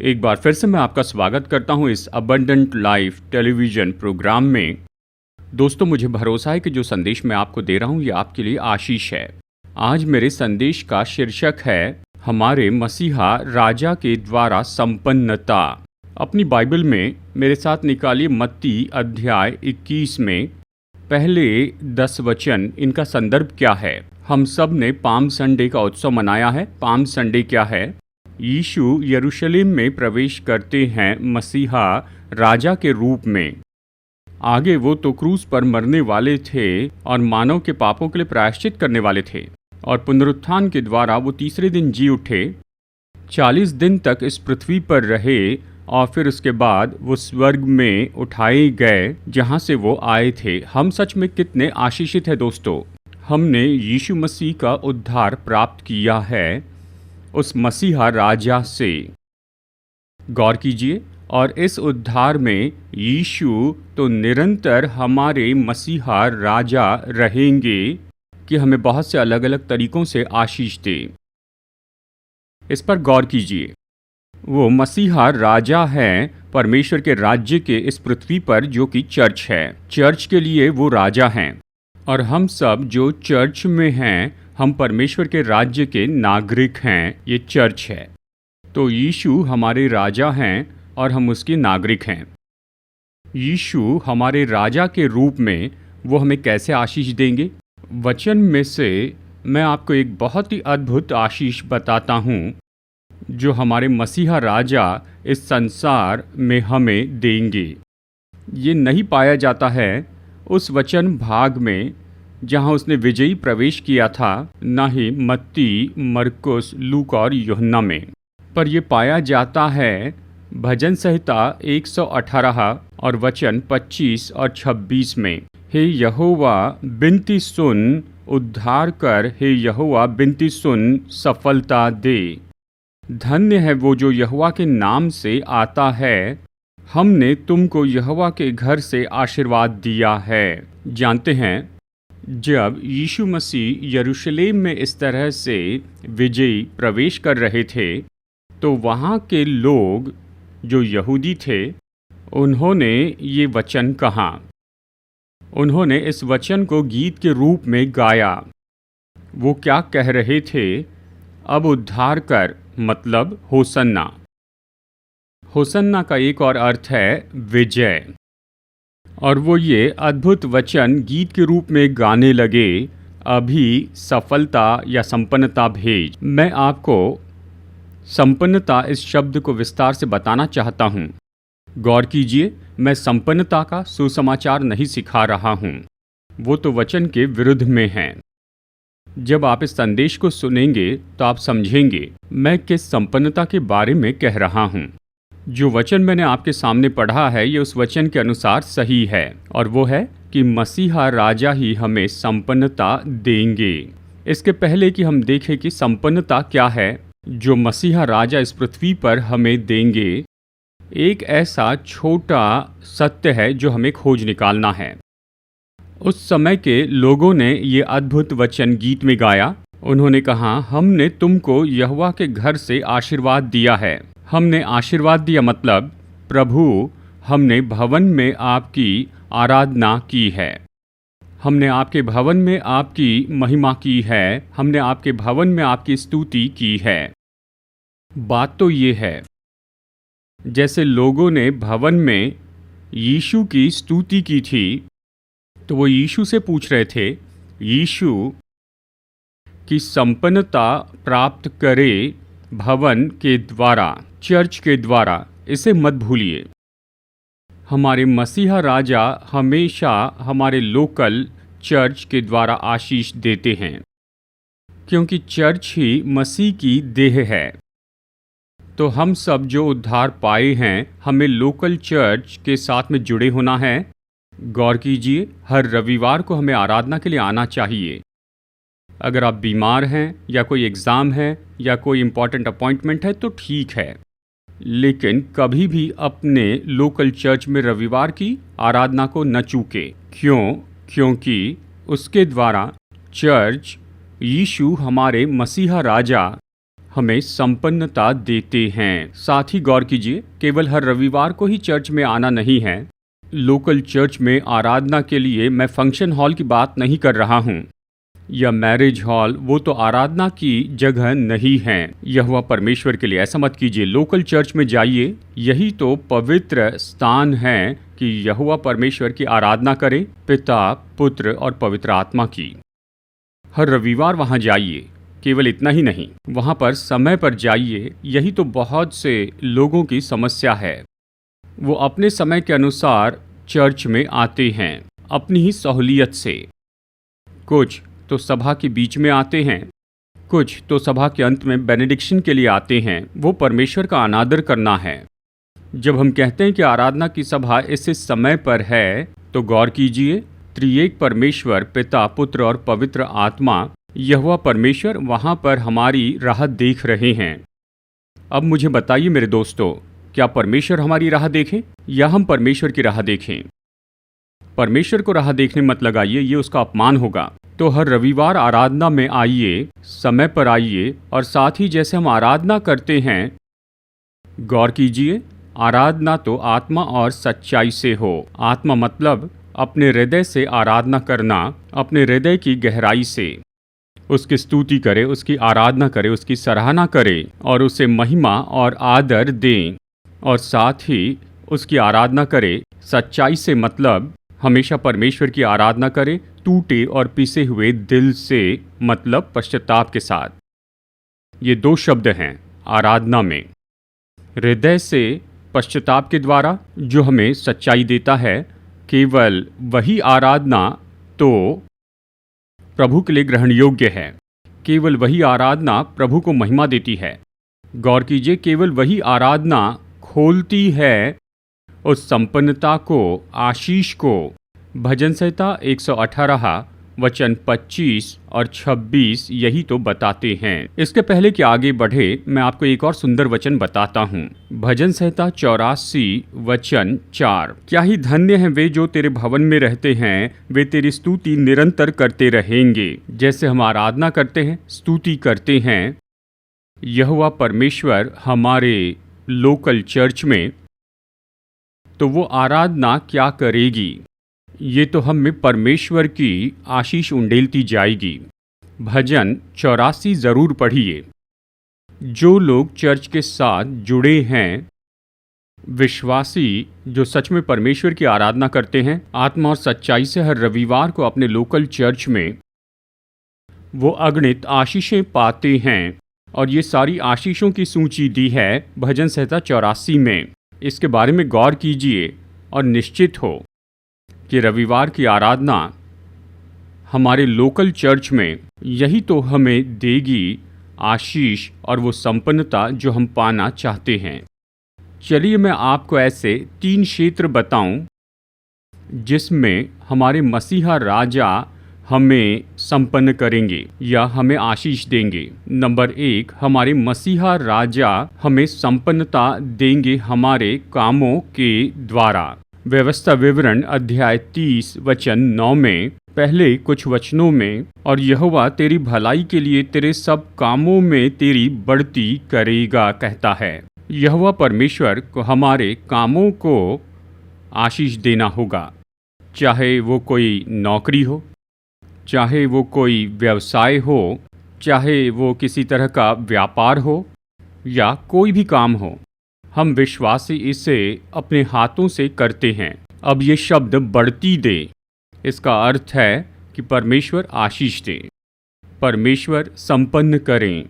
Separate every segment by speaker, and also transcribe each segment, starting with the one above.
Speaker 1: एक बार फिर से मैं आपका स्वागत करता हूं इस अबंडेंट लाइफ टेलीविज़न प्रोग्राम में। दोस्तों, मुझे भरोसा है कि जो संदेश मैं आपको दे रहा हूं ये आपके लिए आशीष है। आज मेरे संदेश का शीर्षक है हमारे मसीहा राजा के द्वारा संपन्नता। अपनी बाइबल में मेरे साथ निकालिए मत्ती अध्याय 21 में पहले 10 वचन। इनका संदर्भ क्या है? हम सब ने पाम संडे का उत्सव मनाया है। पाम संडे क्या है? यीशु यरूशलेम में प्रवेश करते हैं मसीहा राजा के रूप में। आगे वो तो क्रूस पर मरने वाले थे और मानव के पापों के लिए प्रायश्चित करने वाले थे, और पुनरुत्थान के द्वारा वो तीसरे दिन जी उठे, 40 दिन तक इस पृथ्वी पर रहे और फिर उसके बाद वो स्वर्ग में उठाए गए जहाँ से वो आए थे। हम सच में कितने आशीषित हैं दोस्तों। हमने यीशु मसीह का उद्धार प्राप्त किया है उस मसीहा राजा से। गौर कीजिए, और इस उद्धार में यीशु तो निरंतर हमारे मसीहा राजा रहेंगे कि हमें बहुत से अलग अलग तरीकों से आशीष दे। इस पर गौर कीजिए, वो मसीहा राजा हैं परमेश्वर के राज्य के इस पृथ्वी पर, जो कि चर्च है। चर्च के लिए वो राजा हैं, और हम सब जो चर्च में हैं हम परमेश्वर के राज्य के नागरिक हैं। ये चर्च है। तो यीशु हमारे राजा हैं और हम उसके नागरिक हैं। यीशु हमारे राजा के रूप में वो हमें कैसे आशीष देंगे? वचन में से मैं आपको एक बहुत ही अद्भुत आशीष बताता हूँ जो हमारे मसीहा राजा इस संसार में हमें देंगे। ये नहीं पाया जाता है उस वचन भाग में जहाँ उसने विजयी प्रवेश किया था, न ही मत्ती, मरकुस, लूक और यूहन्ना में, पर यह पाया जाता है भजन संहिता 118 और वचन 25 और 26 में। हे यहोवा बिनती सुन, उद्धार कर, हे यहोवा बिनती सुन, सफलता दे। धन्य है वो जो यहोवा के नाम से आता है। हमने तुमको यहोवा के घर से आशीर्वाद दिया है। जानते हैं, जब यीशु मसीह यरूशलेम में इस तरह से विजयी प्रवेश कर रहे थे तो वहाँ के लोग जो यहूदी थे उन्होंने ये वचन कहा। उन्होंने इस वचन को गीत के रूप में गाया। वो क्या कह रहे थे? अब उद्धार कर, मतलब होसन्ना। होसन्ना का एक और अर्थ है विजय। और वो ये अद्भुत वचन गीत के रूप में गाने लगे, अभी सफलता या संपन्नता भेज। मैं आपको संपन्नता इस शब्द को विस्तार से बताना चाहता हूँ। गौर कीजिए, मैं संपन्नता का सुसमाचार नहीं सिखा रहा हूँ, वो तो वचन के विरुद्ध में है। जब आप इस संदेश को सुनेंगे तो आप समझेंगे मैं किस संपन्नता के बारे में कह रहा हूँ। जो वचन मैंने आपके सामने पढ़ा है ये उस वचन के अनुसार सही है, और वो है कि मसीहा राजा ही हमें संपन्नता देंगे। इसके पहले कि हम देखें कि संपन्नता क्या है जो मसीहा राजा इस पृथ्वी पर हमें देंगे, एक ऐसा छोटा सत्य है जो हमें खोज निकालना है। उस समय के लोगों ने ये अद्भुत वचन गीत में गाया। उन्होंने कहा, हमने तुमको यहोवा के घर से आशीर्वाद दिया है। हमने आशीर्वाद दिया मतलब प्रभु, हमने भवन में आपकी आराधना की है। हमने आपके भवन में आपकी महिमा की है। हमने आपके भवन में आपकी स्तुति की है। बात तो ये है, जैसे लोगों ने भवन में यीशु की स्तुति की थी तो वो यीशु से पूछ रहे थे, यीशु की संपन्नता प्राप्त करे भवन के द्वारा, चर्च के द्वारा। इसे मत भूलिए। हमारे मसीहा राजा हमेशा हमारे लोकल चर्च के द्वारा आशीष देते हैं, क्योंकि चर्च ही मसीह की देह है। तो हम सब जो उद्धार पाए हैं हमें लोकल चर्च के साथ में जुड़े होना है। गौर कीजिए, हर रविवार को हमें आराधना के लिए आना चाहिए। अगर आप बीमार हैं या कोई एग्ज़ाम है या कोई इम्पॉर्टेंट अपॉइंटमेंट है तो ठीक है, लेकिन कभी भी अपने लोकल चर्च में रविवार की आराधना को न चूके। क्यों? क्योंकि उसके द्वारा चर्च, यीशु हमारे मसीहा राजा हमें संपन्नता देते हैं। साथ ही गौर कीजिए, केवल हर रविवार को ही चर्च में आना नहीं है। लोकल चर्च में आराधना के लिए मैं फंक्शन हॉल की बात नहीं कर रहा हूँ या मैरिज हॉल, वो तो आराधना की जगह नहीं है। यहोवा परमेश्वर के लिए ऐसा मत कीजिए। लोकल चर्च में जाइए, यही तो पवित्र स्थान है कि यहोवा परमेश्वर की आराधना करें, पिता, पुत्र और पवित्र आत्मा की। हर रविवार वहाँ जाइए। केवल इतना ही नहीं, वहाँ पर समय पर जाइए। यही तो बहुत से लोगों की समस्या है। वो अपने समय के अनुसार चर्च में आते हैं, अपनी ही सहूलियत से। कुछ तो सभा के बीच में आते हैं, कुछ तो सभा के अंत में बेनेडिक्शन के लिए आते हैं। वो परमेश्वर का अनादर करना है। जब हम कहते हैं कि आराधना की सभा इस समय पर है, तो गौर कीजिए, त्रिएक परमेश्वर पिता, पुत्र और पवित्र आत्मा, यहोवा परमेश्वर वहाँ पर हमारी राह देख रहे हैं। अब मुझे बताइए मेरे दोस्तों, क्या परमेश्वर हमारी राह देखें या हम परमेश्वर की राह देखें? परमेश्वर को राह देखने मत लगाइए, ये उसका अपमान होगा। तो हर रविवार आराधना में आइए, समय पर आइए, और साथ ही जैसे हम आराधना करते हैं, गौर कीजिए, आराधना तो आत्मा और सच्चाई से हो। आत्मा मतलब अपने हृदय से आराधना करना, अपने हृदय की गहराई से उसकी स्तुति करे, उसकी आराधना करे, उसकी सराहना करे और उसे महिमा और आदर दें, और साथ ही उसकी आराधना करे सच्चाई से, मतलब हमेशा परमेश्वर की आराधना करे टूटे और पिसे हुए दिल से, मतलब पश्चाताप के साथ। ये दो शब्द हैं आराधना में। हृदय से पश्चाताप के द्वारा जो हमें सच्चाई देता है, केवल वही आराधना तो प्रभु के लिए ग्रहण योग्य है। केवल वही आराधना प्रभु को महिमा देती है। गौर कीजिए, केवल वही आराधना खोलती है उस संपन्नता को, आशीष को। भजन संहिता 118 वचन 25 और 26 यही तो बताते हैं। इसके पहले कि आगे बढ़े, मैं आपको एक और सुंदर वचन बताता हूँ। भजन संहिता 84 वचन 4, क्या ही धन्य हैं वे जो तेरे भवन में रहते हैं, वे तेरी स्तुति निरंतर करते रहेंगे। जैसे हम आराधना करते हैं, स्तुति करते हैं यहोवा परमेश्वर हमारे लोकल चर्च में, तो वो आराधना क्या करेगी? ये तो हम में परमेश्वर की आशीष उंडेलती जाएगी। भजन 84 ज़रूर पढ़िए। जो लोग चर्च के साथ जुड़े हैं, विश्वासी जो सच में परमेश्वर की आराधना करते हैं, आत्मा और सच्चाई से हर रविवार को अपने लोकल चर्च में, वो अगणित आशीषें पाते हैं। और ये सारी आशीषों की सूची दी है भजन संहिता 84 में। इसके बारे में गौर कीजिए और निश्चित हो कि रविवार की आराधना हमारे लोकल चर्च में यही तो हमें देगी आशीष और वो संपन्नता जो हम पाना चाहते हैं। चलिए मैं आपको ऐसे 3 क्षेत्र बताऊं जिसमें हमारे मसीहा राजा हमें संपन्न करेंगे या हमें आशीष देंगे। नंबर 1, हमारे मसीहा राजा हमें संपन्नता देंगे हमारे कामों के द्वारा। व्यवस्था विवरण अध्याय 30 वचन 9 में पहले कुछ वचनों में, और यहोवा तेरी भलाई के लिए तेरे सब कामों में तेरी बढ़ती करेगा, कहता है। यहोवा परमेश्वर को हमारे कामों को आशीष देना होगा, चाहे वो कोई नौकरी हो, चाहे वो कोई व्यवसाय हो, चाहे वो किसी तरह का व्यापार हो या कोई भी काम हो। हम विश्वासी इसे अपने हाथों से करते हैं। अब ये शब्द बढ़ती दे, इसका अर्थ है कि परमेश्वर आशीष दे, परमेश्वर संपन्न करें।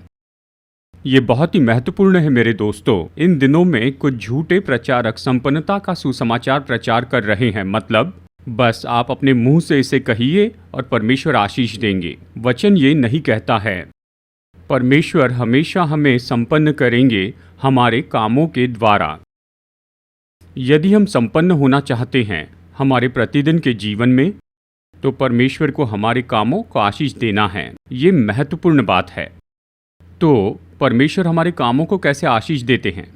Speaker 1: ये बहुत ही महत्वपूर्ण है मेरे दोस्तों। इन दिनों में कुछ झूठे प्रचारक संपन्नता का सुसमाचार प्रचार कर रहे हैं, मतलब बस आप अपने मुंह से इसे कहिए और परमेश्वर आशीष देंगे। वचन ये नहीं कहता है। परमेश्वर हमेशा हमें संपन्न करेंगे हमारे कामों के द्वारा। यदि हम संपन्न होना चाहते हैं हमारे प्रतिदिन के जीवन में, तो परमेश्वर को हमारे कामों को आशीष देना है। ये महत्वपूर्ण बात है। तो परमेश्वर हमारे कामों को कैसे आशीष देते हैं?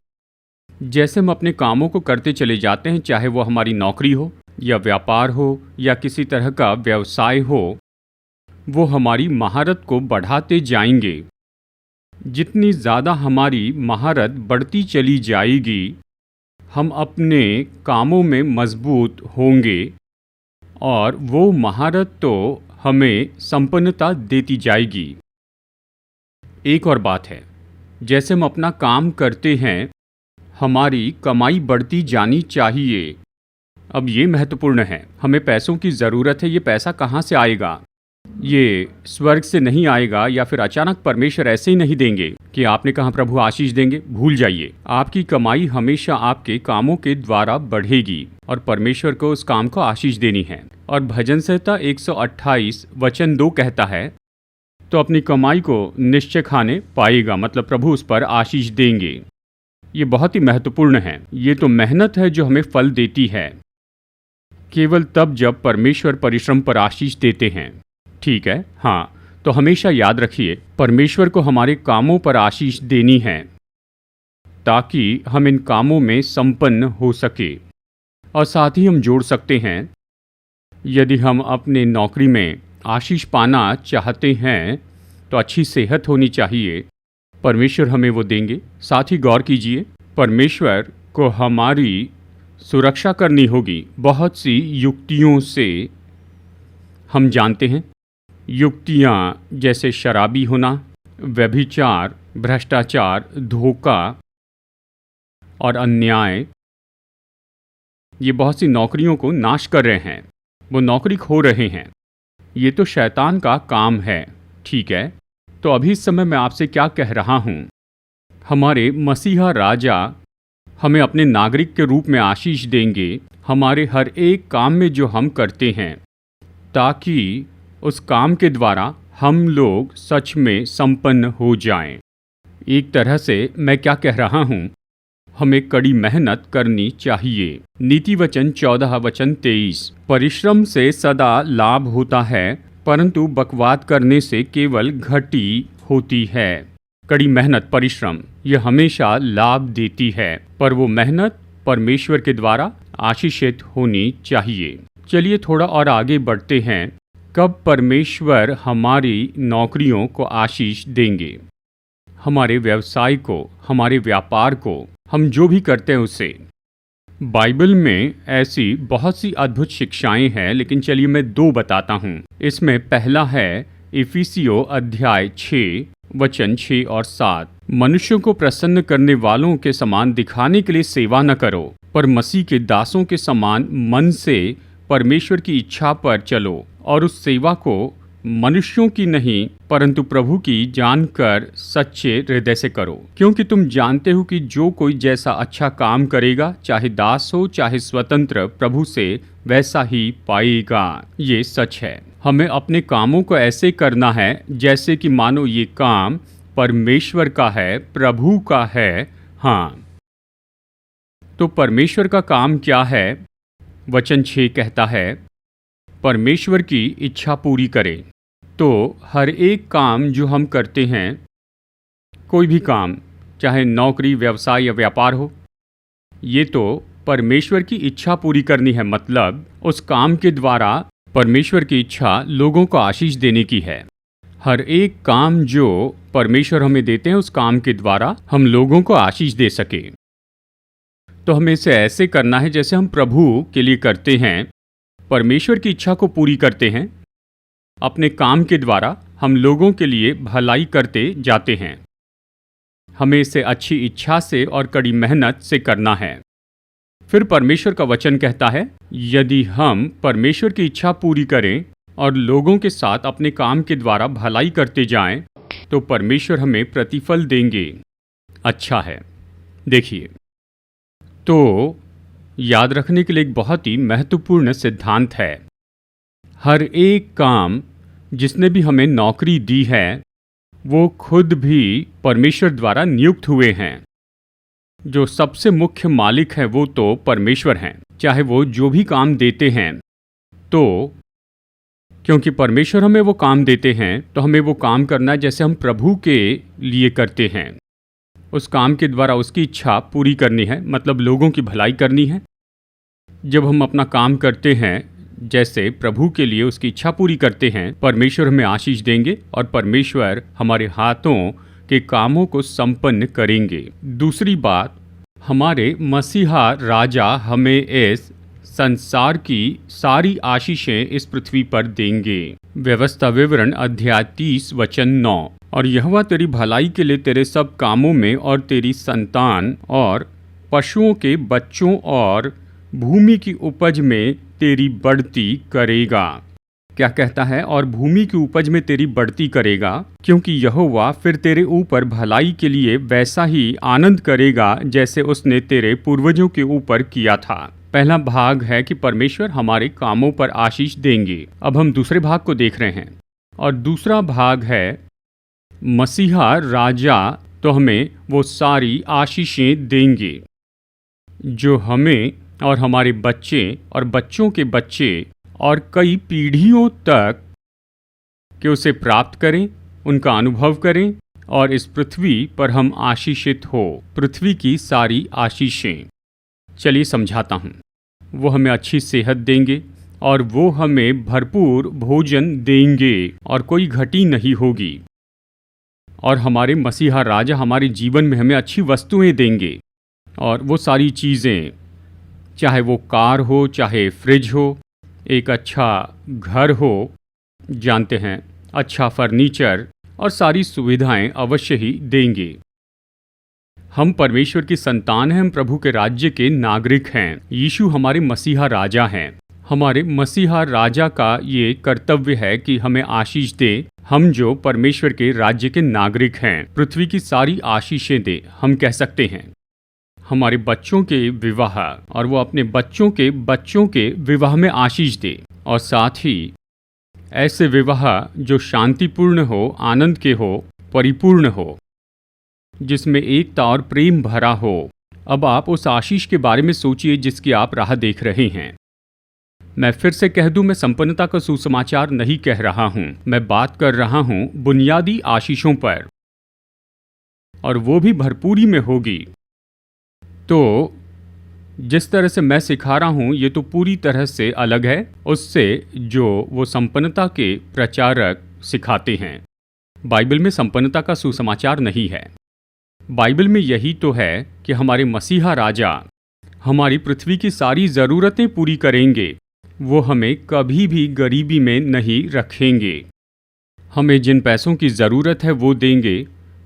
Speaker 1: जैसे हम अपने कामों को करते चले जाते हैं, चाहे वो हमारी नौकरी हो या व्यापार हो या किसी तरह का व्यवसाय हो, वो हमारी महारत को बढ़ाते जाएंगे। जितनी ज़्यादा हमारी महारत बढ़ती चली जाएगी, हम अपने कामों में मजबूत होंगे और वो महारत तो हमें संपन्नता देती जाएगी। एक और बात है, जैसे हम अपना काम करते हैं, हमारी कमाई बढ़ती जानी चाहिए। अब ये महत्वपूर्ण है, हमें पैसों की ज़रूरत है। ये पैसा कहाँ से आएगा? ये स्वर्ग से नहीं आएगा या फिर अचानक परमेश्वर ऐसे ही नहीं देंगे कि आपने कहा प्रभु आशीष देंगे। भूल जाइए, आपकी कमाई हमेशा आपके कामों के द्वारा बढ़ेगी और परमेश्वर को उस काम को आशीष देनी है। और भजन संहिता 128 वचन 2 कहता है, तो अपनी कमाई को निश्चय खाने पाएगा, मतलब प्रभु उस पर आशीष देंगे। ये बहुत ही महत्वपूर्ण है। ये तो मेहनत है जो हमें फल देती है, केवल तब जब परमेश्वर परिश्रम पर आशीष देते हैं। ठीक है, हाँ, तो हमेशा याद रखिए, परमेश्वर को हमारे कामों पर आशीष देनी है ताकि हम इन कामों में संपन्न हो सके। और साथ ही हम जोड़ सकते हैं, यदि हम अपने नौकरी में आशीष पाना चाहते हैं तो अच्छी सेहत होनी चाहिए, परमेश्वर हमें वो देंगे। साथ ही गौर कीजिए, परमेश्वर को हमारी सुरक्षा करनी होगी बहुत सी युक्तियों से। हम जानते हैं, युक्तियाँ जैसे शराबी होना, व्यभिचार, भ्रष्टाचार, धोखा और अन्याय, ये बहुत सी नौकरियों को नाश कर रहे हैं, वो नौकरी खो रहे हैं। ये तो शैतान का काम है। ठीक है, तो अभी इस समय मैं आपसे क्या कह रहा हूँ, हमारे मसीहा राजा हमें अपने नागरिक के रूप में आशीष देंगे हमारे हर एक काम में जो हम करते हैं, ताकि उस काम के द्वारा हम लोग सच में संपन्न हो जाएं। एक तरह से मैं क्या कह रहा हूँ, हमें कड़ी मेहनत करनी चाहिए। नीति वचन 14 वचन 23, परिश्रम से सदा लाभ होता है परंतु बकवाद करने से केवल घटी होती है। कड़ी मेहनत, परिश्रम, ये हमेशा लाभ देती है, पर वो मेहनत परमेश्वर के द्वारा आशीषित होनी चाहिए। चलिए थोड़ा और आगे बढ़ते हैं। कब परमेश्वर हमारी नौकरियों को आशीष देंगे? हमारे व्यवसाय को, हमारे व्यापार को, हम जो भी करते हैं उससे। बाइबल में ऐसी बहुत सी अद्भुत शिक्षाएं हैं, लेकिन चलिए मैं 2 बताता हूँ। इसमें पहला है इफिसियों अध्याय 6 वचन 6 और 7, मनुष्यों को प्रसन्न करने वालों के समान दिखाने के लिए सेवा न करो, पर मसीह के दासों के समान मन से परमेश्वर की इच्छा पर चलो और उस सेवा को मनुष्यों की नहीं परंतु प्रभु की जानकर सच्चे हृदय से करो, क्योंकि तुम जानते हो कि जो कोई जैसा अच्छा काम करेगा, चाहे दास हो चाहे स्वतंत्र, प्रभु से वैसा ही पाएगा। ये सच है। हमें अपने कामों को ऐसे करना है जैसे कि मानो ये काम परमेश्वर का है, प्रभु का है। हाँ, तो परमेश्वर का काम क्या है? वचन 6 कहता है, परमेश्वर की इच्छा पूरी करें। तो हर एक काम जो हम करते हैं, कोई भी काम, चाहे नौकरी, व्यवसाय या व्यापार हो, ये तो परमेश्वर की इच्छा पूरी करनी है। मतलब उस काम के द्वारा परमेश्वर की इच्छा लोगों को आशीष देने की है। हर एक काम जो परमेश्वर हमें देते हैं, उस काम के द्वारा हम लोगों को आशीष दे सके। तो हमें इसे ऐसे करना है जैसे हम प्रभु के लिए करते हैं, परमेश्वर की इच्छा को पूरी करते हैं। अपने काम के द्वारा हम लोगों के लिए भलाई करते जाते हैं। हमें इसे अच्छी इच्छा से और कड़ी मेहनत से करना है। फिर परमेश्वर का वचन कहता है, यदि हम परमेश्वर की इच्छा पूरी करें और लोगों के साथ अपने काम के द्वारा भलाई करते जाएं, तो परमेश्वर हमें प्रतिफल देंगे। अच्छा है, देखिए, तो याद रखने के लिए एक बहुत ही महत्वपूर्ण सिद्धांत है। हर एक काम जिसने भी हमें नौकरी दी है, वो खुद भी परमेश्वर द्वारा नियुक्त हुए हैं। जो सबसे मुख्य मालिक है वो तो परमेश्वर हैं। चाहे वो जो भी काम देते हैं, तो क्योंकि परमेश्वर हमें वो काम देते हैं, तो हमें वो काम करना है जैसे हम प्रभु के लिए करते हैं। उस काम के द्वारा उसकी इच्छा पूरी करनी है, मतलब लोगों की भलाई करनी है। जब हम अपना काम करते हैं जैसे प्रभु के लिए, उसकी इच्छा पूरी करते हैं, परमेश्वर हमें आशीष देंगे और परमेश्वर हमारे हाथों के कामों को संपन्न करेंगे। दूसरी बात, हमारे मसीहा राजा हमें इस संसार की सारी आशीषें इस पृथ्वी पर देंगे। व्यवस्था विवरण अध्याय 30 वचन 9। और यहोवा तेरी भलाई के लिए तेरे सब कामों में और तेरी संतान और पशुओं के बच्चों और भूमि की उपज में तेरी बढ़ती करेगा। क्या कहता है? और भूमि की उपज में तेरी बढ़ती करेगा, क्योंकि यहोवा फिर तेरे ऊपर भलाई के लिए वैसा ही आनंद करेगा जैसे उसने तेरे पूर्वजों के ऊपर किया था। पहला भाग है कि परमेश्वर हमारे कामों पर आशीष देंगे। अब हम दूसरे भाग को देख रहे हैं, और दूसरा भाग है मसीहा राजा तो हमें वो सारी आशीषें देंगे जो हमें और हमारे बच्चे और बच्चों के बच्चे और कई पीढ़ियों तक कि उसे प्राप्त करें, उनका अनुभव करें और इस पृथ्वी पर हम आशीषित हो। पृथ्वी की सारी आशीषें, चलिए समझाता हूँ। वो हमें अच्छी सेहत देंगे और वो हमें भरपूर भोजन देंगे और कोई घटी नहीं होगी। और हमारे मसीहा राजा हमारे जीवन में हमें अच्छी वस्तुएं देंगे, और वो सारी चीज़ें, चाहे वो कार हो, चाहे फ्रिज हो, एक अच्छा घर हो, जानते हैं, अच्छा फर्नीचर और सारी सुविधाएं अवश्य ही देंगे। हम परमेश्वर की संतान हैं, हम प्रभु के राज्य के नागरिक हैं। यीशु हमारे मसीहा राजा हैं। हमारे मसीहा राजा का ये कर्तव्य है कि हमें आशीष दे। हम जो परमेश्वर के राज्य के नागरिक हैं, पृथ्वी की सारी आशीषें दे। हम कह सकते हैं हमारे बच्चों के विवाह, और वो अपने बच्चों के विवाह में आशीष दे, और साथ ही ऐसे विवाह जो शांतिपूर्ण हो, आनंद के हो, परिपूर्ण हो, जिसमें एकता और प्रेम भरा हो। अब आप उस आशीष के बारे में सोचिए जिसकी आप राह देख रहे हैं। मैं फिर से कह दूं, मैं संपन्नता का सुसमाचार नहीं कह रहा हूं, मैं बात कर रहा हूं बुनियादी आशीषों पर, और वो भी भरपूरी में होगी। तो जिस तरह से मैं सिखा रहा हूं, ये तो पूरी तरह से अलग है उससे जो वो संपन्नता के प्रचारक सिखाते हैं। बाइबल में संपन्नता का सुसमाचार नहीं है। बाइबल में यही तो है कि हमारे मसीहा राजा हमारी पृथ्वी की सारी ज़रूरतें पूरी करेंगे। वो हमें कभी भी गरीबी में नहीं रखेंगे। हमें जिन पैसों की ज़रूरत है वो देंगे,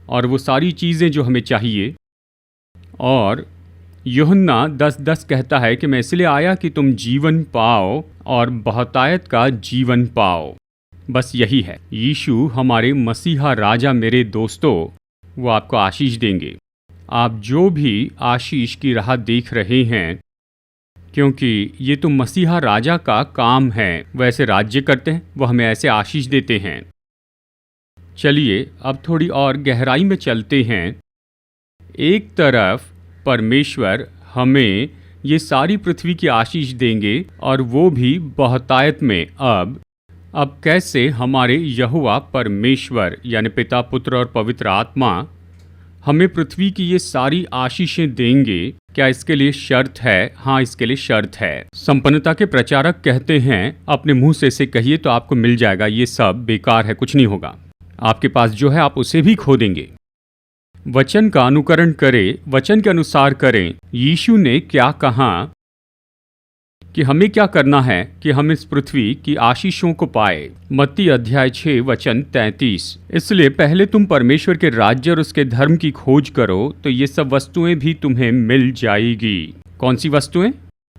Speaker 1: और वो सारी चीज़ें जो हमें चाहिए। और यूहन्ना 10:10 कहता है कि मैं इसलिए आया कि तुम जीवन पाओ और बहुतायत का जीवन पाओ। बस यही है। यीशु हमारे मसीहा राजा, मेरे दोस्तों, वो आपको आशीष देंगे। आप जो भी आशीष की राह देख रहे हैं, क्योंकि ये तो मसीहा राजा का काम है, वो ऐसे राज्य करते हैं, वो हमें ऐसे आशीष देते हैं। चलिए अब थोड़ी और गहराई में चलते हैं। एक तरफ परमेश्वर हमें ये सारी पृथ्वी की आशीष देंगे, और वो भी बहुतायत में। अब कैसे हमारे यहोवा परमेश्वर यानी पिता, पुत्र और पवित्र आत्मा हमें पृथ्वी की ये सारी आशीषें देंगे? क्या इसके लिए शर्त है? हाँ, इसके लिए शर्त है। संपन्नता के प्रचारक कहते हैं, अपने मुंह से इसे कहिए तो आपको मिल जाएगा, ये सब बेकार है, कुछ नहीं होगा। आपके पास जो है आप उसे भी खो देंगे। वचन का अनुकरण करें, वचन के अनुसार करें। यीशु ने क्या कहा कि हमें क्या करना है कि हम इस पृथ्वी की आशीषों को पाए। मत्ती अध्याय 6 वचन 33। इसलिए पहले तुम परमेश्वर के राज्य और उसके धर्म की खोज करो, तो ये सब वस्तुएं भी तुम्हें मिल जाएगी। कौन सी वस्तुएं?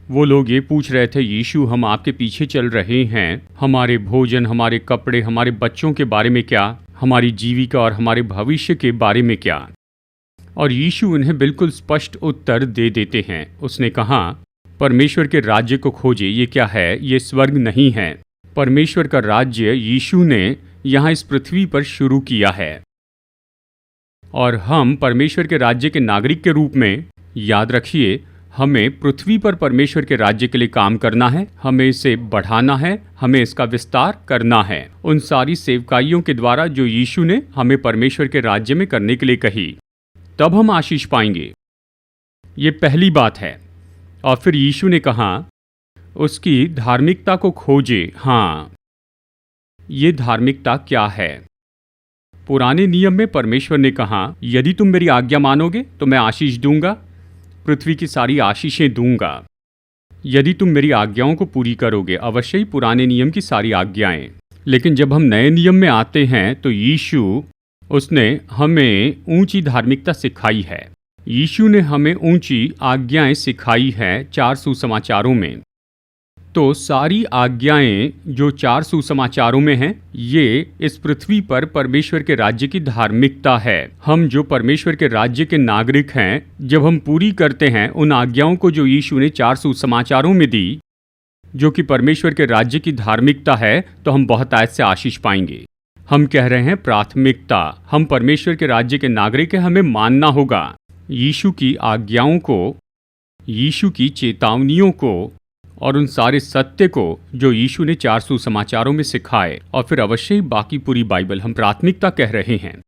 Speaker 1: वो लोग ये पूछ रहे थे, यीशु हम आपके पीछे चल रहे हैं, हमारे भोजन, हमारे कपड़े, हमारे बच्चों के बारे में क्या, हमारी जीविका और हमारे भविष्य के बारे में क्या? और यीशु उन्हें बिल्कुल स्पष्ट उत्तर दे देते हैं। उसने कहा, परमेश्वर के राज्य को खोजे। ये क्या है? ये स्वर्ग नहीं है। परमेश्वर का राज्य यीशु ने यहाँ इस पृथ्वी पर शुरू किया है, और हम परमेश्वर के राज्य के नागरिक के रूप में, याद रखिए, हमें पृथ्वी पर परमेश्वर के राज्य के लिए काम करना है, हमें इसे बढ़ाना है, हमें इसका विस्तार करना है, उन सारी सेवकाइयों के द्वारा जो यीशु ने हमें परमेश्वर के राज्य में करने के लिए कही। तब हम आशीष पाएंगे। ये पहली बात है। और फिर यीशु ने कहा, उसकी धार्मिकता को खोजे। हाँ, ये धार्मिकता क्या है? पुराने नियम में परमेश्वर ने कहा, यदि तुम मेरी आज्ञा मानोगे तो मैं आशीष दूंगा, पृथ्वी की सारी आशीषें दूंगा। यदि तुम मेरी आज्ञाओं को पूरी करोगे, अवश्य ही पुराने नियम की सारी आज्ञाएं। लेकिन जब हम नए नियम में आते हैं तो यीशु उसने हमें ऊंची धार्मिकता सिखाई है। यीशु ने हमें ऊंची आज्ञाएं सिखाई है 4 सुसमाचारों में। तो सारी आज्ञाएं जो 4 सुसमाचारों में हैं, ये इस पृथ्वी पर परमेश्वर के राज्य की धार्मिकता है। हम जो परमेश्वर के राज्य के नागरिक हैं, जब हम पूरी करते हैं उन आज्ञाओं को जो यीशु ने 4 सुसमाचारों में दी, जो कि परमेश्वर के राज्य की धार्मिकता है, तो हम बहुत आयत से आशीष पाएंगे। हम कह रहे हैं प्राथमिकता। हम परमेश्वर के राज्य के नागरिक हैं, हमें मानना होगा यीशु की आज्ञाओं को, यीशु की चेतावनियों को और उन सारे सत्य को जो यीशु ने 4 सुसमाचारों में सिखाए, और फिर अवश्य ही बाकी पूरी बाइबल। हम प्राथमिकता कह रहे हैं।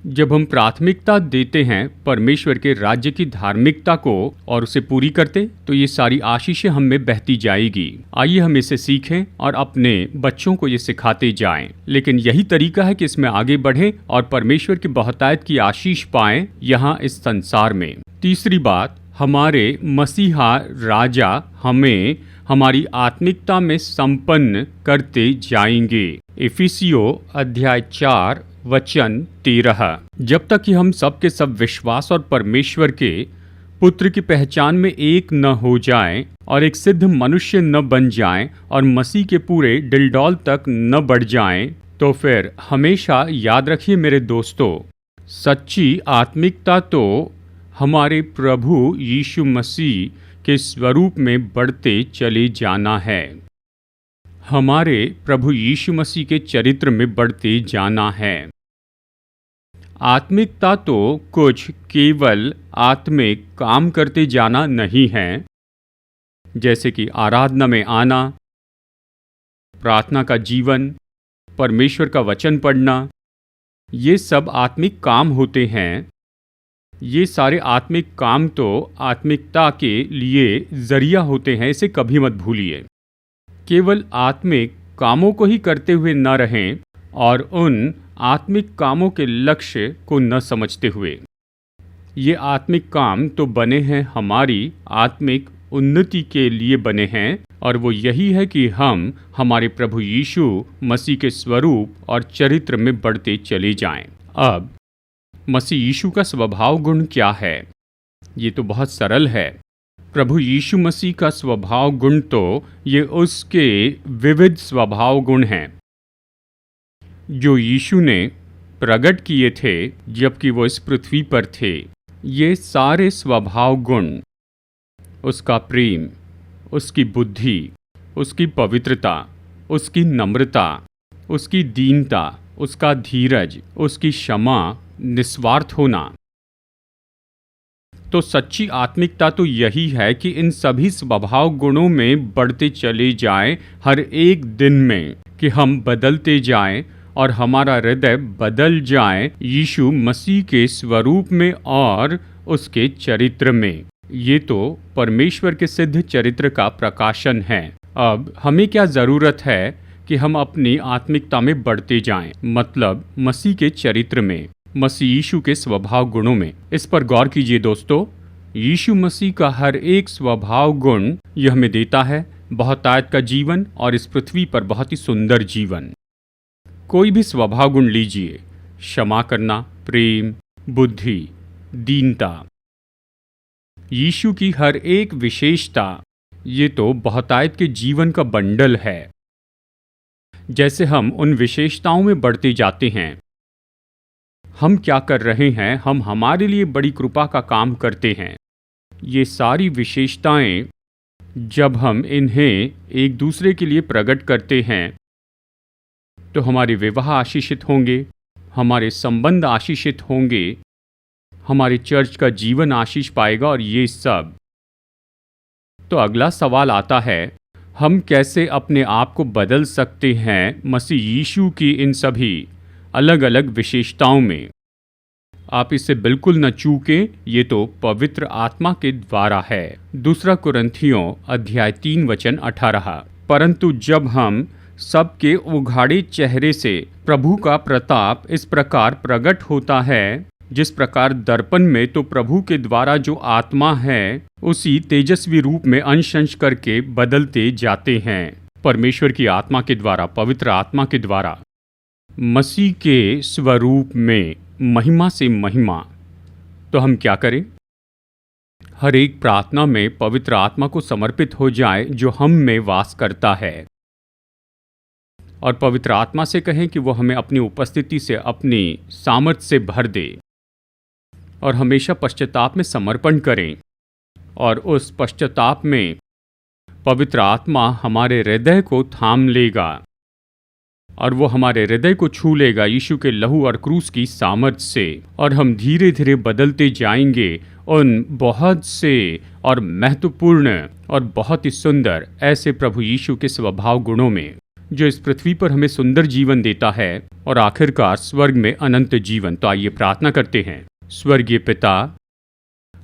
Speaker 1: जब हम प्राथमिकता देते हैं परमेश्वर के राज्य की धार्मिकता को और उसे पूरी करते, तो ये सारी आशीषें हम में बहती जाएगी। आइए हम इसे सीखें और अपने बच्चों को ये सिखाते जाएं। लेकिन यही तरीका है कि इसमें आगे बढ़ें और परमेश्वर की बहुतायत की आशीष पाएं यहाँ इस संसार में। तीसरी बात, हमारे मसीहा राजा हमें हमारी आत्मिकता में संपन्न करते जाएंगे। इफिसियों अध्याय 4 वचन 13। जब तक कि हम सब के सब विश्वास और परमेश्वर के पुत्र की पहचान में एक न हो जाएं और एक सिद्ध मनुष्य न बन जाएं और मसीह के पूरे डिलडौल तक न बढ़ जाएं, तो फिर हमेशा याद रखिए मेरे दोस्तों, सच्ची आत्मिकता तो हमारे प्रभु यीशु मसीह के स्वरूप में बढ़ते चले जाना है। हमारे प्रभु यीशु मसीह के चरित्र में बढ़ते जाना है। आत्मिकता तो कुछ केवल आत्मिक काम करते जाना नहीं है, जैसे कि आराधना में आना, प्रार्थना का जीवन, परमेश्वर का वचन पढ़ना, ये सब आत्मिक काम होते हैं। ये सारे आत्मिक काम तो आत्मिकता के लिए जरिया होते हैं, इसे कभी मत भूलिए। केवल आत्मिक कामों को ही करते हुए न रहें और उन आत्मिक कामों के लक्ष्य को न समझते हुए। ये आत्मिक काम तो बने हैं हमारी आत्मिक उन्नति के लिए बने हैं, और वो यही है कि हम हमारे प्रभु यीशु मसीह के स्वरूप और चरित्र में बढ़ते चले जाएं। अब मसीह यीशु का स्वभाव गुण क्या है? ये तो बहुत सरल है। प्रभु यीशु मसीह का स्वभाव गुण तो ये उसके विविध स्वभाव गुण हैं जो यीशु ने प्रकट किए थे जबकि वो इस पृथ्वी पर थे। ये सारे स्वभाव गुण, उसका प्रेम, उसकी बुद्धि, उसकी पवित्रता, उसकी नम्रता, उसकी दीनता, उसका धीरज, उसकी क्षमा, निस्वार्थ होना। तो सच्ची आत्मिकता तो यही है कि इन सभी स्वभाव गुणों में बढ़ते चले जाएं हर एक दिन में, कि हम बदलते जाएं और हमारा हृदय बदल जाए यीशु मसीह के स्वरूप में और उसके चरित्र में। ये तो परमेश्वर के सिद्ध चरित्र का प्रकाशन है। अब हमें क्या ज़रूरत है कि हम अपनी आत्मिकता में बढ़ते जाएं, मतलब मसीह के चरित्र में, मसीह यीशु के स्वभाव गुणों में। इस पर गौर कीजिए दोस्तों, यीशु मसीह का हर एक स्वभाव गुण यह हमें देता है बहुतायत का जीवन और इस पृथ्वी पर बहुत ही सुंदर जीवन। कोई भी स्वभाव गुण लीजिए, क्षमा करना, प्रेम, बुद्धि, दीनता, यीशु की हर एक विशेषता, ये तो बहुतायत के जीवन का बंडल है। जैसे हम उन विशेषताओं में बढ़ते जाते हैं, हम क्या कर रहे हैं, हम हमारे लिए बड़ी कृपा का काम करते हैं। ये सारी विशेषताएं जब हम इन्हें एक दूसरे के लिए प्रकट करते हैं तो हमारे विवाह आशीषित होंगे, हमारे संबंध आशीषित होंगे, हमारे चर्च का जीवन आशीष पाएगा और ये सब। तो अगला सवाल आता है, हम कैसे अपने आप को बदल सकते हैं मसीह यीशु की इन सभी अलग अलग विशेषताओं में। आप इसे बिल्कुल न चूकें, ये तो पवित्र आत्मा के द्वारा है। 2 कुरिन्थियों अध्याय 3 वचन 18। परंतु जब हम सबके उघाड़े चेहरे से प्रभु का प्रताप इस प्रकार प्रकट होता है, जिस प्रकार दर्पण में तो प्रभु के द्वारा जो आत्मा है उसी तेजस्वी रूप में अंश अंश करके बदलते जाते हैं। परमेश्वर की आत्मा के द्वारा, पवित्र आत्मा के द्वारा मसीह के स्वरूप में महिमा से महिमा। तो हम क्या करें? हर एक प्रार्थना में पवित्र आत्मा को समर्पित हो जाए जो हम में वास करता है, और पवित्र आत्मा से कहें कि वो हमें अपनी उपस्थिति से, अपनी सामर्थ से भर दे, और हमेशा पश्चाताप में समर्पण करें। और उस पश्चाताप में पवित्र आत्मा हमारे हृदय को थाम लेगा और वो हमारे हृदय को छू लेगा यीशु के लहू और क्रूस की सामर्थ से, और हम धीरे धीरे बदलते जाएंगे उन बहुत से और महत्वपूर्ण और बहुत ही सुंदर ऐसे प्रभु यीशु के स्वभाव गुणों में, जो इस पृथ्वी पर हमें सुंदर जीवन देता है और आखिरकार स्वर्ग में अनंत जीवन। तो आइए प्रार्थना करते हैं। स्वर्गीय पिता,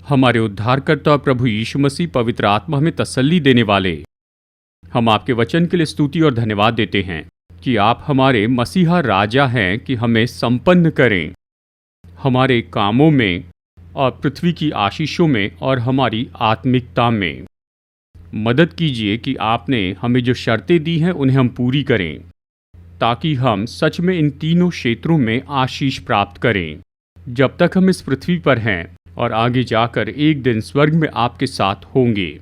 Speaker 1: हमारे उद्धारकर्ता प्रभु यीशु मसीह, पवित्र आत्मा हमें तसल्ली देने वाले, हम आपके वचन के लिए स्तुति और धन्यवाद देते हैं कि आप हमारे मसीहा राजा हैं कि हमें संपन्न करें हमारे कामों में और पृथ्वी की आशीषों में और हमारी आत्मिकता में। मदद कीजिए कि आपने हमें जो शर्तें दी हैं उन्हें हम पूरी करें, ताकि हम सच में इन तीनों क्षेत्रों में आशीष प्राप्त करें जब तक हम इस पृथ्वी पर हैं, और आगे जाकर एक दिन स्वर्ग में आपके साथ होंगे।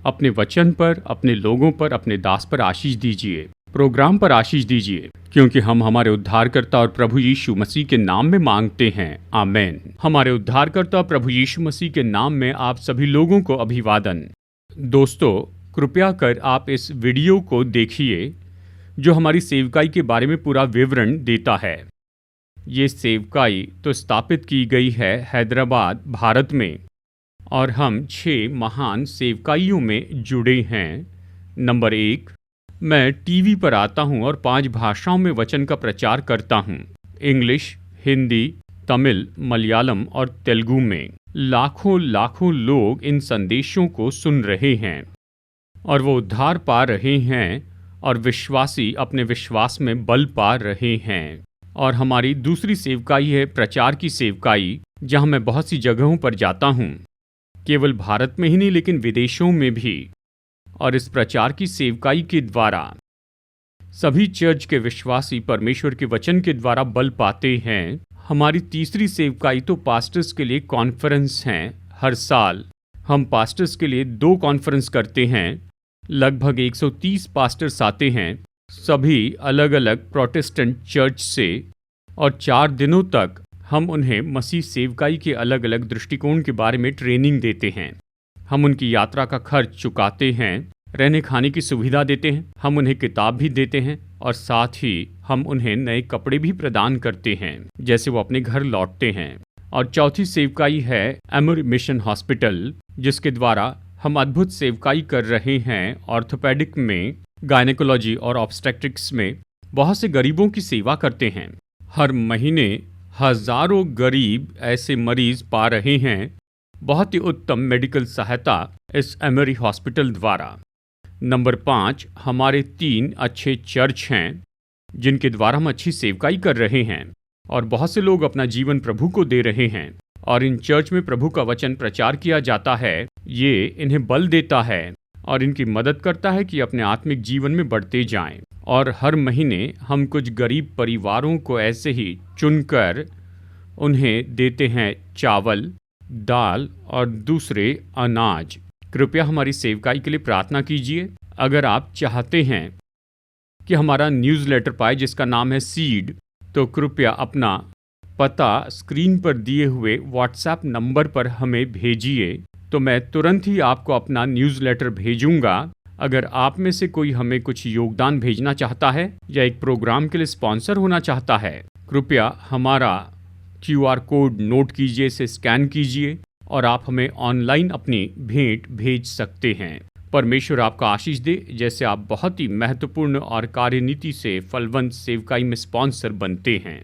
Speaker 1: अपने वचन पर, अपने लोगों पर, अपने दास पर आशीष दीजिए, प्रोग्राम पर आशीष दीजिए, क्योंकि हम हमारे उद्धारकर्ता और प्रभु यीशु मसीह के नाम में मांगते हैं, आमेन। हमारे उद्धारकर्ता प्रभु यीशु मसीह के नाम में आप सभी लोगों को अभिवादन। दोस्तों, कृपया कर आप इस वीडियो को देखिए जो हमारी सेवकाई के बारे में पूरा विवरण देता है। ये सेवकाई तो स्थापित की गई है हैदराबाद, भारत में, और हम 6 महान सेवकाइयों में जुड़े हैं। नंबर 1, मैं टीवी पर आता हूँ और 5 भाषाओं में वचन का प्रचार करता हूँ, इंग्लिश, हिंदी, तमिल, मलयालम और तेलुगु में। लाखों लाखों लोग इन संदेशों को सुन रहे हैं और वो उद्धार पा रहे हैं, और विश्वासी अपने विश्वास में बल पा रहे हैं। और हमारी दूसरी सेवकाई है प्रचार की सेवकाई, जहाँ मैं बहुत सी जगहों पर जाता हूँ, केवल भारत में ही नहीं लेकिन विदेशों में भी। और इस प्रचार की सेवकाई के द्वारा सभी चर्च के विश्वासी परमेश्वर के वचन के द्वारा बल पाते हैं। हमारी तीसरी सेवकाई तो पास्टर्स के लिए कॉन्फ्रेंस हैं। हर साल हम पास्टर्स के लिए 2 कॉन्फ्रेंस करते हैं। लगभग 130 पास्टर्स आते हैं, सभी अलग अलग प्रोटेस्टेंट चर्च से, और 4 दिनों तक हम उन्हें मसीह सेवकाई के अलग अलग दृष्टिकोण के बारे में ट्रेनिंग देते हैं। हम उनकी यात्रा का खर्च चुकाते हैं, रहने खाने की सुविधा देते हैं, हम उन्हें किताब भी देते हैं, और साथ ही हम उन्हें नए कपड़े भी प्रदान करते हैं जैसे वो अपने घर लौटते हैं। और चौथी सेवकाई है एमोरी मिशन हॉस्पिटल, जिसके द्वारा हम अद्भुत सेवकाई कर रहे हैं। ऑर्थोपेडिक में, गायनेकोलॉजी और ऑब्स्टेट्रिक्स में बहुत से गरीबों की सेवा करते हैं। हर महीने हजारों गरीब ऐसे मरीज पा रहे हैं बहुत ही उत्तम मेडिकल सहायता इस एमोरी हॉस्पिटल द्वारा। नंबर 5, हमारे 3 अच्छे चर्च हैं जिनके द्वारा हम अच्छी सेवकाई कर रहे हैं, और बहुत से लोग अपना जीवन प्रभु को दे रहे हैं। और इन चर्च में प्रभु का वचन प्रचार किया जाता है। ये इन्हें बल देता है और इनकी मदद करता है कि अपने आत्मिक जीवन में बढ़ते जाएं। और हर महीने हम कुछ गरीब परिवारों को ऐसे ही चुनकर उन्हें देते हैं चावल, दाल और दूसरे अनाज। कृपया हमारी सेवकाई के लिए प्रार्थना कीजिए। अगर आप चाहते हैं कि हमारा न्यूज़लेटर पाए जिसका नाम है सीड, तो कृपया अपना पता स्क्रीन पर दिए हुए व्हाट्सएप नंबर पर हमें भेजिए, तो मैं तुरंत ही आपको अपना न्यूज़लेटर भेजूंगा। अगर आप में से कोई हमें कुछ योगदान भेजना चाहता है या एक प्रोग्राम के लिए स्पॉन्सर होना चाहता है, कृपया हमारा QR कोड नोट कीजिए, इसे स्कैन कीजिए और आप हमें ऑनलाइन अपनी भेंट भेज सकते हैं। परमेश्वर आपका आशीष दे, जैसे आप बहुत ही महत्वपूर्ण और कार्यनीति से फलवंत सेवकाई में स्पॉन्सर बनते हैं।